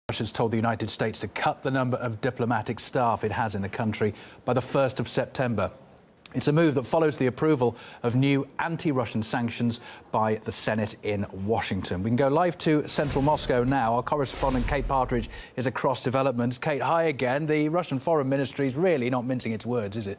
Russia's told the United States to cut the number of diplomatic staff it has in the country by the 1st of September. It's a move that follows the approval of new anti-Russian sanctions by the Senate in Washington. We can go live to central Moscow now. Our correspondent Kate Partridge is across developments. Kate, hi again. The Russian Foreign Ministry is really not mincing its words, is it?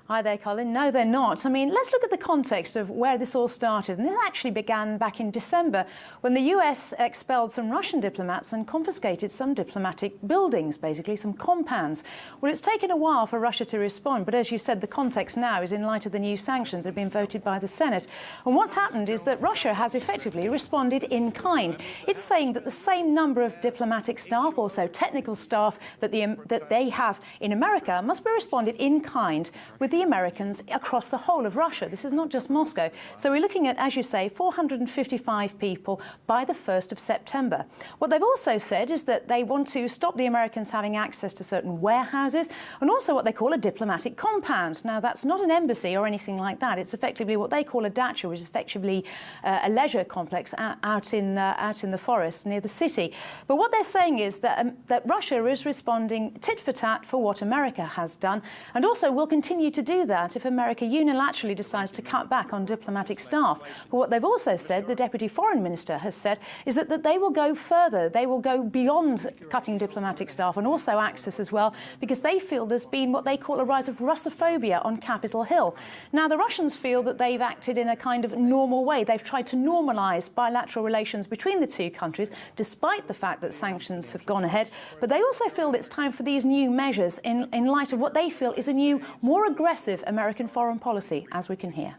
Hi there, Colin. No, they're not. I mean, let's look at the context of where this all started. And this actually began back in December when the US expelled some Russian diplomats and confiscated some diplomatic buildings, basically some compounds. Well, it's taken a while for Russia to respond. But as you said, the context now is in light of the new sanctions that have been voted by the Senate. And what's happened is that Russia has effectively responded in kind. It's saying that the same number of diplomatic staff, also technical staff, that they have in America must be responded in kind with the Americans across the whole of Russia. This is not just Moscow. So we're looking at, as you say, 455 people by the 1st of September. What they've also said is that they want to stop the Americans having access to certain warehouses and also what they call a diplomatic compound. Now, that's not an embassy or anything like that. It's effectively what they call a dacha, which is effectively a leisure complex out in the forest near the city. But what they're saying is that Russia is responding tit for tat for what America has done, and also will continue to do that if America unilaterally decides to cut back on diplomatic staff. But what they've also said, the Deputy Foreign Minister has said, is that they will go further. They will go beyond cutting diplomatic staff and also access as well, because they feel there's been what they call a rise of Russophobia on Capitol Hill. Now, the Russians feel that they've acted in a kind of normal way. They've tried to normalise bilateral relations between the two countries, despite the fact that sanctions have gone ahead. But they also feel it's time for these new measures in light of what they feel is a new, more aggressive American foreign policy, as we can hear.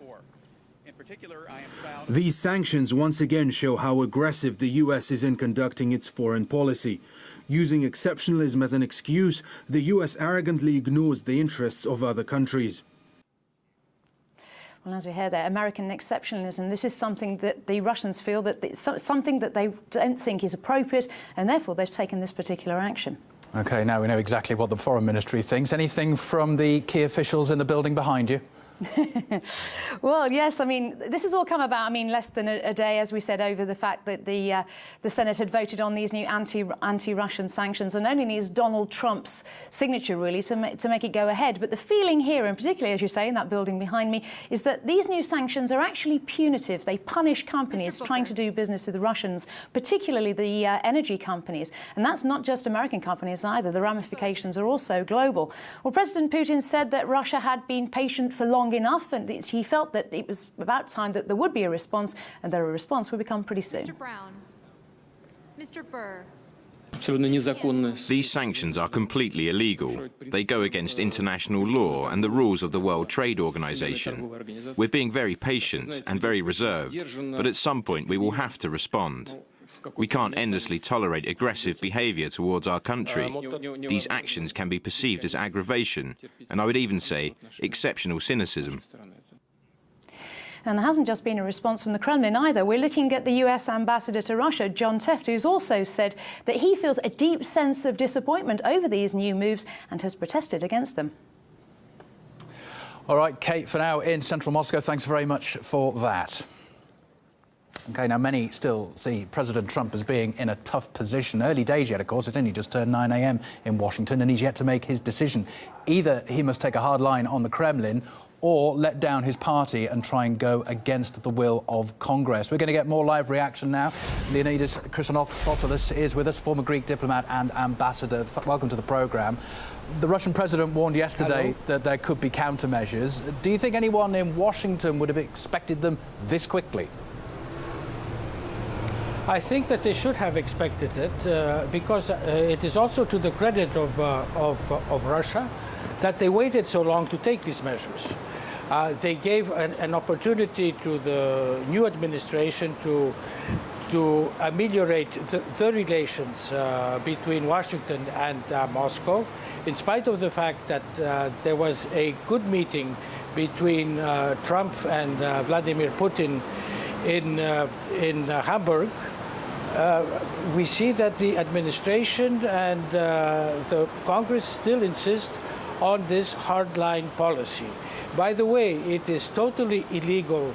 These sanctions once again show how aggressive the US is in conducting its foreign policy. Using exceptionalism as an excuse, the US arrogantly ignores the interests of other countries. Well, as we hear there, American exceptionalism, this is something that the Russians feel that it's something that they don't think is appropriate, and therefore they've taken this particular action. OK, now we know exactly what the Foreign Ministry thinks. Anything from the key officials in the building behind you? Well, yes, I mean, this has all come about, I mean, less than a day, as we said, over the fact that the Senate had voted on these new anti-Russian sanctions, and only needs Donald Trump's signature, really, to make it go ahead. But the feeling here, and particularly, as you say, in that building behind me, is that these new sanctions are actually punitive. They punish companies trying to do business with the Russians, particularly the energy companies. And that's not just American companies either. The ramifications are also global. Well, President Putin said that Russia had been patient for long enough, and he felt that it was about time that there would be a response, and that a response would become pretty soon. Mr. Brown. Mr. Burr. These sanctions are completely illegal. They go against international law and the rules of the World Trade Organization. We're being very patient and very reserved, but at some point we will have to respond. We can't endlessly tolerate aggressive behavior towards our country. These actions can be perceived as aggravation, and I would even say exceptional cynicism. And there hasn't just been a response from the Kremlin either. We're looking at the US ambassador to Russia, John Tefft, who's also said that he feels a deep sense of disappointment over these new moves and has protested against them. All right, Kate, for now in central Moscow, thanks very much for that. OK, now many still see President Trump as being in a tough position. Early days yet, of course. It only just turned 9 a.m. in Washington, and he's yet to make his decision. Either he must take a hard line on the Kremlin or let down his party and try and go against the will of Congress. We're going to get more live reaction now. Leonidas Chrysanthopoulos is with us, former Greek diplomat and ambassador. Welcome to the programme. The Russian president warned yesterday that there could be countermeasures. Do you think anyone in Washington would have expected them this quickly? I think that they should have expected it because it is also to the credit of Russia that they waited so long to take these measures. They gave an opportunity to the new administration to ameliorate the relations between Washington and Moscow, in spite of the fact that there was a good meeting between Trump and Vladimir Putin in Hamburg. We see that the administration and the Congress still insist on this hardline policy. By the way, it is totally illegal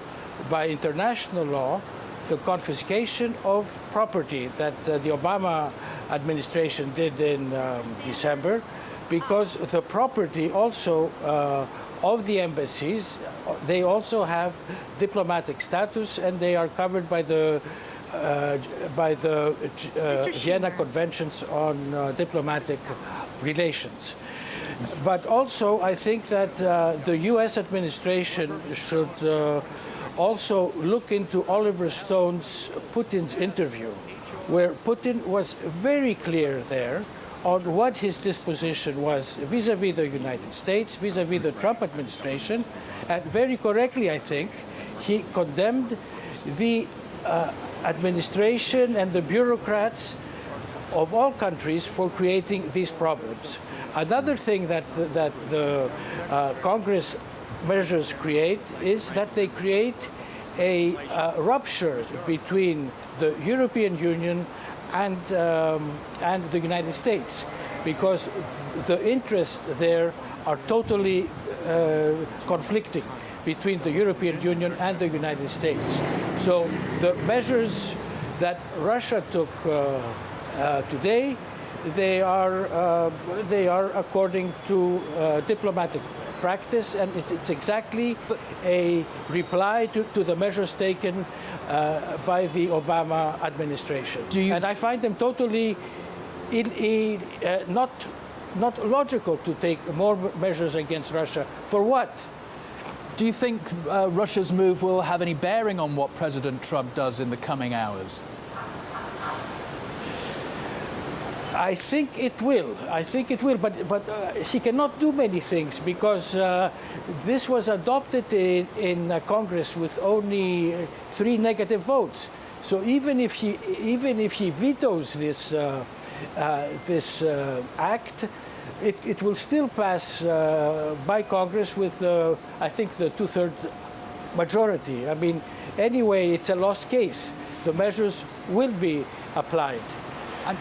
by international law, the confiscation of property that the Obama administration did in December, because the property also of the embassies, they also have diplomatic status, and they are covered by the Vienna Conventions on Diplomatic Relations. But also, I think that the U.S. administration should also look into Oliver Stone's Putin's interview, where Putin was very clear there on what his disposition was vis-à-vis the United States, vis-à-vis the Trump administration, and very correctly, I think, he condemned the administration and the bureaucrats of all countries for creating these problems. Another thing that the Congress measures create is that they create a rupture between the European Union and the United States, because the interests there are totally conflicting between the European Union and the United States. So the measures that Russia took today, they are according to diplomatic practice, and it's exactly a reply to the measures taken by the Obama administration. And I find them totally not logical to take more measures against Russia. For what? Do you think Russia's move will have any bearing on what President Trump does in the coming hours? I think it will. I think it will, but he cannot do many things, because this was adopted in Congress with only 3 negative votes. So even if he vetoes this act, it will still pass by Congress with I think the 2/3 majority. I mean, anyway, it's a lost case. The measures will be applied.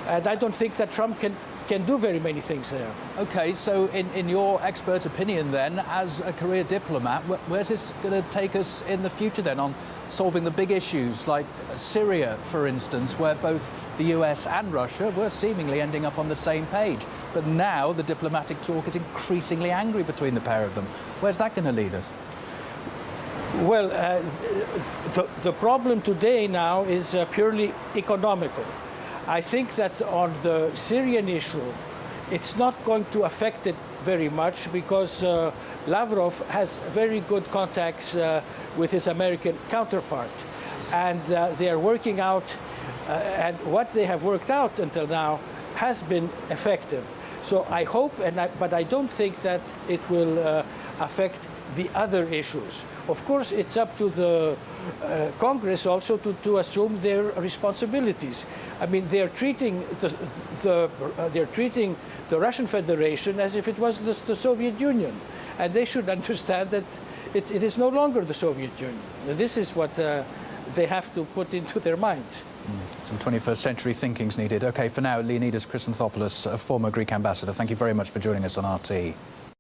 And I don't think that Trump can do very many things there. Okay, so in your expert opinion then, as a career diplomat, where's this going to take us in the future then on solving the big issues like Syria, for instance, where both the US and Russia were seemingly ending up on the same page? But now the diplomatic talk is increasingly angry between the pair of them. Where's that going to lead us? Well, the problem today now is purely economical. I think that on the Syrian issue, it's not going to affect it very much, because Lavrov has very good contacts with his American counterpart. And they are working out, and what they have worked out until now has been effective. So I hope, but I don't think that it will affect the other issues. Of course, it's up to the Congress also to assume their responsibilities. I mean, they're treating the Russian Federation as if it was the Soviet Union, and they should understand that it is no longer the Soviet Union. This is what they have to put into their minds. Some 21st century thinking's needed. Okay, for now, Leonidas Chrysanthopoulos, a former Greek ambassador, thank you very much for joining us on RT.